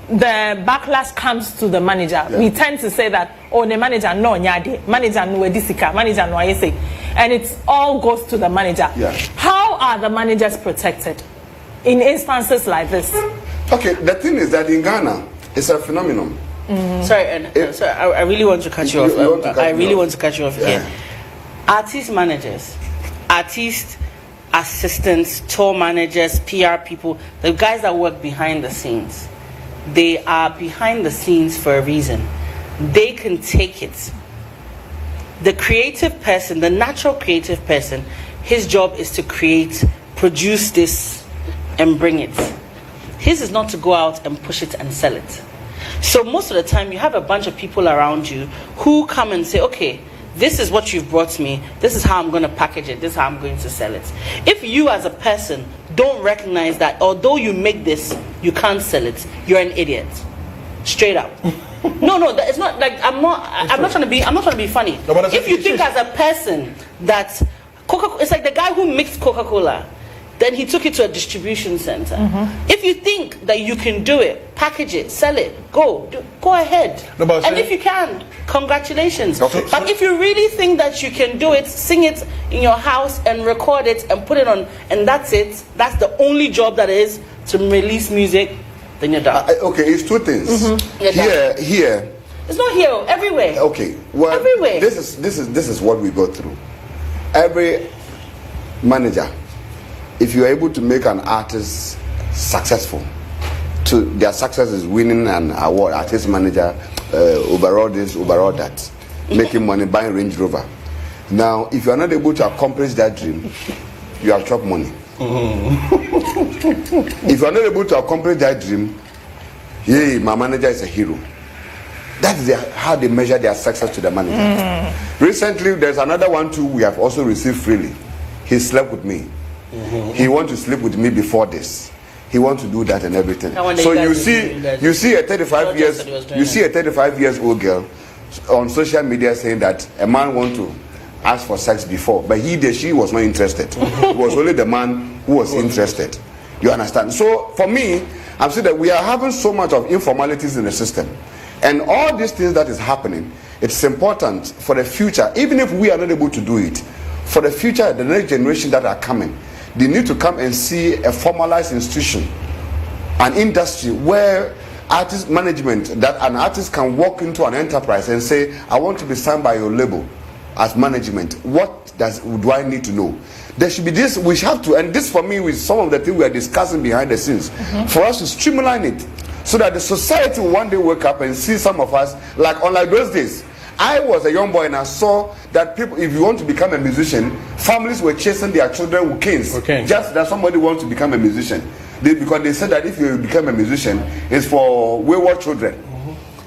the backlash comes to the manager. We tend to say that, oh, the manager no nyade, manager no edisika, manager no ayese, and it all goes to the manager. How are the managers protected in instances like this? Okay, the thing is that in Ghana, it's a phenomenon. Sorry, I really want to cut you off. I really want to cut you off here. Artist managers, artist assistants, tour managers, PR people, the guys that work behind the scenes, they are behind the scenes for a reason. They can take it. The creative person, the natural creative person, his job is to create, produce this, and bring it. His is not to go out and push it and sell it. So most of the time, you have a bunch of people around you who come and say, okay, this is what you've brought me. This is how I'm going to package it. This is how I'm going to sell it. If you as a person don't recognize that, although you make this, you can't sell it, you're an idiot. Straight up. No, it's not like I'm not trying to be funny. No, if you think as a person that Coca-Cola, it's like the guy who mixed Coca-Cola, then he took it to a distribution center. If you think that you can do it, package it, sell it, go ahead. No, and if you can, congratulations. Okay. But if you really think that you can do it, sing it in your house and record it and put it on, and that's it, that's the only job that is to release music, then you're done. Okay, it's two things. Here. It's not here, everywhere. Okay, well, everywhere. This is what we go through. Every manager, if you're able to make an artist successful, to their success is winning an award, artist manager, overall this, overall that, making money, buying Range Rover. Now, if you're not able to accomplish that dream, you have chopped money. If you're not able to accomplish that dream, hey, my manager is a hero. That is how they measure their success to the manager. Recently, there's another one too we have also received freely. He slept with me. He wants to sleep with me before this. He wants to do that and everything. So you see a 35 years old girl on social media saying that a man wants to ask for sex before, but she was not interested. It was only the man who was interested. You understand? So for me, I'm saying that we are having so much of informalities in the system, and all these things that is happening. It's important for the future, even if we are not able to do it. For the future, the next generation that are coming, they need to come and see a formalized institution, an industry where artist management, that an artist can walk into an enterprise and say, I want to be signed by your label as management. What do I need to know? There should be this, we have to, and this for me with some of the things we are discussing behind the scenes, for us to streamline it so that the society will one day wake up and see some of us, like unlike those days. I was a young boy and I saw that people, if you want to become a musician, families were chasing their children with canes. Just that somebody wants to become a musician. Because they said that if you become a musician, it's for wayward children.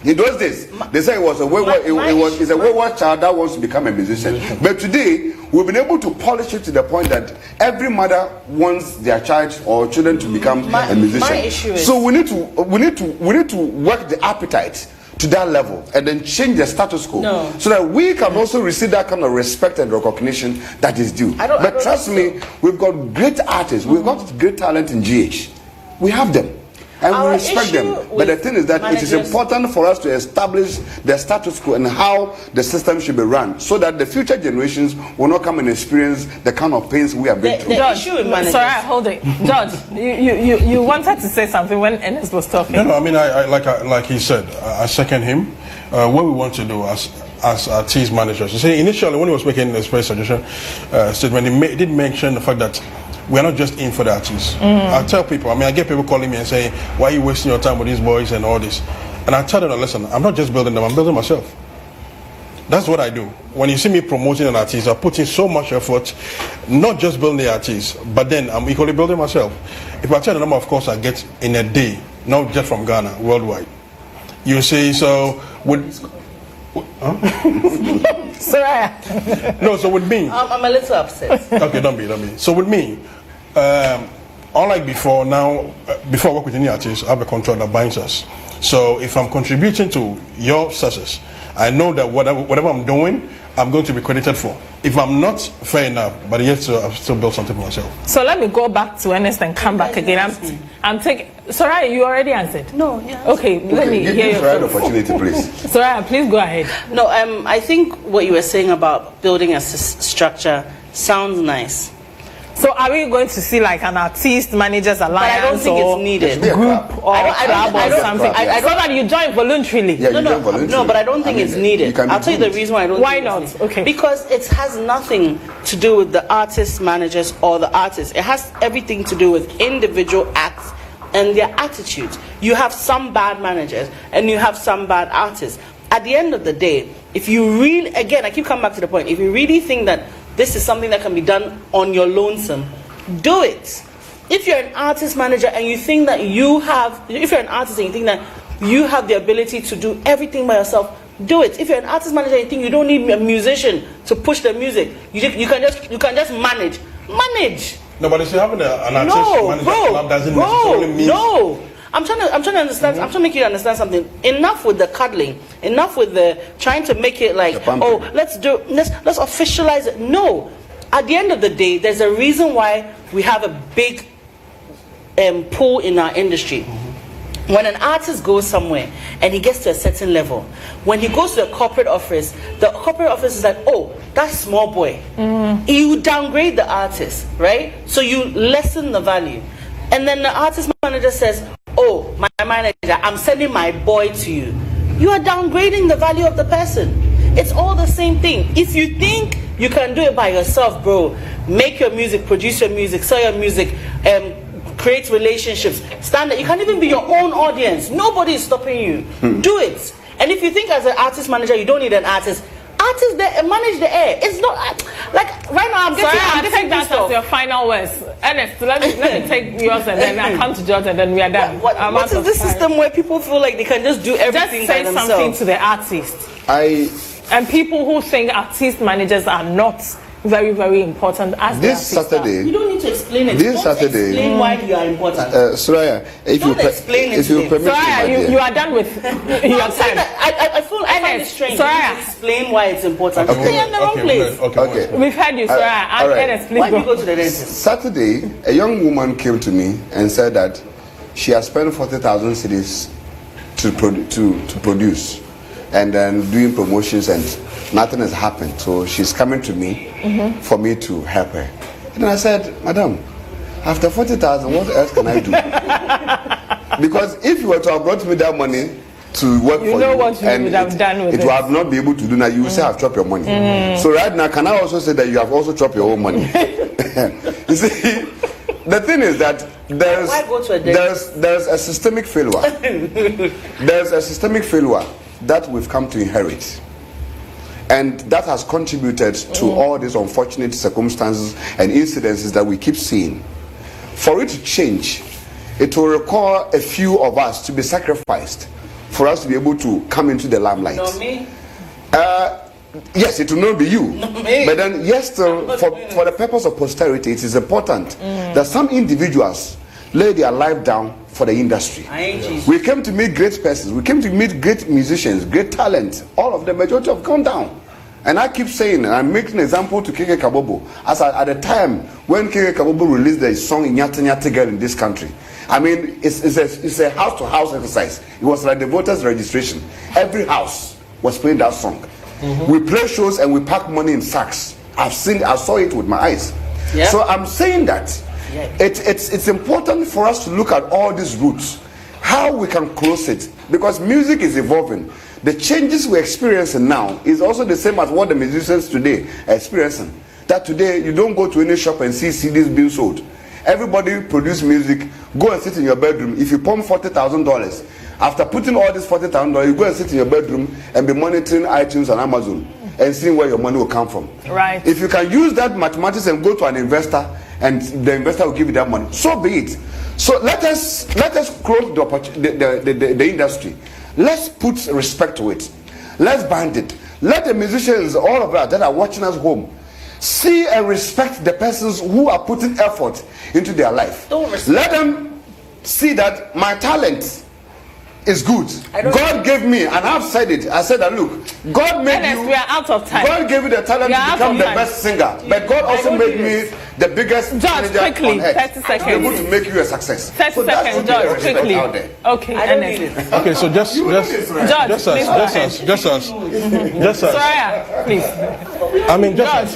In those days, they said it was a wayward child that wants to become a musician. But today, we've been able to polish it to the point that every mother wants their child or children to become a musician. My issue is, so we need to work the appetite to that level and then change the status quo so that we can also receive that kind of respect and recognition that is due. But trust me, we've got great artists, we've got great talent in GH. We have them. And we respect them. But the thing is that it is important for us to establish the status quo and how the system should be run so that the future generations will not come and experience the kind of pains we have been through. Sorry, hold it. George, you wanted to say something when Ernest was talking. No, I mean, like he said, I second him. What we want to do as artist managers, you see, initially when he was making his first suggestion statement, he did mention the fact that we are not just in for the artists. I tell people, I get people calling me and saying, why are you wasting your time with these boys and all this? And I tell them, listen, I'm not just building them, I'm building myself. That's what I do. When you see me promoting an artist, I put in so much effort, not just building the artist, but then I'm equally building myself. If I tell the number of course I get in a day, not just from Ghana, worldwide. You see, so Soraya. No, so with me. I'm a little upset. Okay, don't be. So with me, unlike before, now, before I work with any artist, I have a contract that binds us. So if I'm contributing to your success, I know that whatever I'm doing, I'm going to be credited for. If I'm not, fair enough, but yet I've still built something for myself. So let me go back to Ernest and come back again. I'm taking. Soraya, you already answered. No, yeah. Okay, let me hear Give your the opportunity, please. Soraya, please go ahead. No, I think what you were saying about building a structure sounds nice. So are we going to see like an artist managers alliance? But I don't think it's needed. Group or club or something? I don't so that you join voluntarily. Yeah, no, but I don't think it's needed. I'll tell you the reason why I don't. Why think not? It's needed. Okay. Because it has nothing to do with the artist managers or the artists. It has everything to do with individual acts and their attitudes. You have some bad managers and you have some bad artists. At the end of the day, if you really, again, I keep coming back to the point, if you really think that this is something that can be done on your lonesome, do it. If you're an artist manager and you think that if you're an artist and you think that you have the ability to do everything by yourself, do it. If you're an artist manager and you think you don't need a musician to push the music, you can just manage. No, but if you having an artist manager club doesn't necessarily mean. No. I'm trying to understand. I'm trying to make you understand something. Enough with the cuddling. Enough with the trying to make it like, oh, let's officialize it. No. At the end of the day, there's a reason why we have a big pool in our industry. When an artist goes somewhere and he gets to a certain level, when he goes to a corporate office, the corporate office is like, oh, that's small boy. You downgrade the artist, right? So you lessen the value. And then the artist manager says, oh, my manager, I'm sending my boy to you. You are downgrading the value of the person. It's all the same thing. If you think you can do it by yourself, bro, make your music, produce your music, sell your music, create relationships, stand there. You can even be your own audience. Nobody is stopping you. Do it. And if you think as an artist manager you don't need an artist there manage the air. It's not like right now I'm getting that as your final words. Ernest, let me take yours and then I come to George and then we are done. What is this system where people feel like they can just do everything by themselves? Just say something to the artist. And people who think artist managers are not very, very important as this Saturday. You don't need to explain it. This Saturday, explain why you are important. Soraya, if you permit Soraya, you are done with your time. I find it strange. Soraya, explain why it's important. Okay. You're in the wrong place. Okay. We've heard you, Soraya. Right. Why do you go to the dentist? Saturday, a young woman came to me and said that she has spent 40,000 cedis to produce, and then doing promotions and nothing has happened. So she's coming to me for me to help her. And I said, Madam, after 40,000, what else can I do? Because if you were to have brought me that money to work for you, what you would have done with it would have not be able to do that. You will say I've chopped your money. So right now, can I also say that you have also chopped your own money? You see, the thing is that there's a systemic failure. There's a systemic failure that we've come to inherit. And that has contributed to all these unfortunate circumstances and incidences that we keep seeing. For it to change, it will require a few of us to be sacrificed for us to be able to come into the limelight. Not me. Yes, it will not be you. Not me. But then, yes, for the purpose of posterity, it is important that some individuals lay their life down for the industry. We came to meet great persons. We came to meet great musicians, great talent. All of the majority have gone down. And I keep saying, and I'm making an example to Keke Kabobo. At the time when Keke Kabobo released the song Nyata Nyata Girl in this country, I mean, it's a house-to-house exercise. It was like the voters' registration. Every house was playing that song. We play shows and we pack money in sacks. I saw it with my eyes. Yep. So I'm saying that it's important for us to look at all these routes, how we can close it, because music is evolving. The changes we're experiencing now is also the same as what the musicians today are experiencing. That today you don't go to any shop and see CDs being sold. Everybody produce music, go and sit in your bedroom. If you pump $40,000, after putting all this $40,000, you go and sit in your bedroom and be monitoring iTunes and Amazon and seeing where your money will come from. Right. If you can use that mathematics and go to an investor and the investor will give you that money, so be it. So let us close the industry. Let's put respect to it. Let's bind it. Let the musicians, all of that are watching us home, see and respect the persons who are putting effort into their life. Let them see that my talent is good. God gave me, and I've said it. I said that, look, God made you. We are out of time. God gave you the talent to become the best singer, but God also made me the biggest manager quickly, on earth. 30 seconds. To be able to make you a success. 30 so seconds, George, quickly. Okay, Ernest. Okay, so just us. Soraya, please. I mean, George,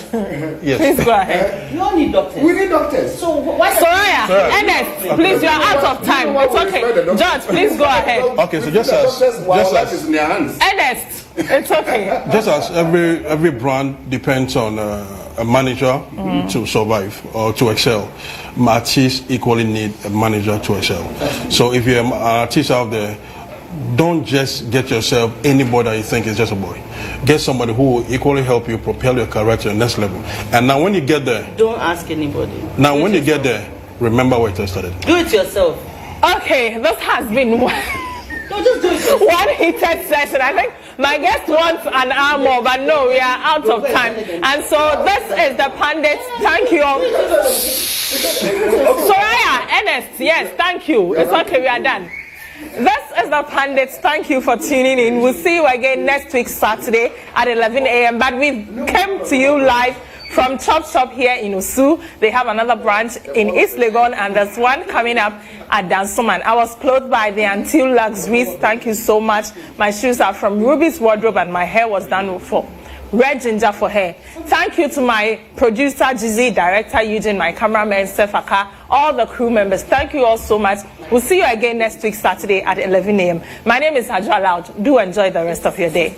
yes. please go ahead. You all need doctors. We need doctors. So why? Soraya, Ernest, please, you are out of time. It's okay. George, please go ahead. Okay, so just as in their hands. Ernest, it's okay. Just as every brand depends on a manager to survive or to excel, artists equally need a manager to excel. So if you're an artist out there, don't just get yourself anybody that you think is just a boy. Get somebody who will equally help you propel your career to the next level. And now when you get there, Don't ask anybody. Now when you get there, remember where it started. Do it yourself. Okay, this has been one. No, just do it yourself. One heated session. I think my guest wants an hour more, but no, we are out of time. And so this is the Pundits. Thank you all. Soraya, Ernest, yes, thank you. It's okay, we are done. This is the Pundits. Thank you for tuning in. We'll see you again next week, Saturday at 11 a.m. But we came to you live from Chop Shop here in Osu. They have another branch in East Legon, and there's one coming up at Dansoman. I was clothed by the Institutionalizing. Thank you so much. My shoes are from Ruby's Wardrobe, and my hair was done for Red Ginger for hair. Thank you to my producer, Jizi, director, Eugene, my cameraman, Sefaka, all the crew members. Thank you all so much. We'll see you again next week, Saturday at 11 a.m. My name is Ajwa Loud. Do enjoy the rest of your day.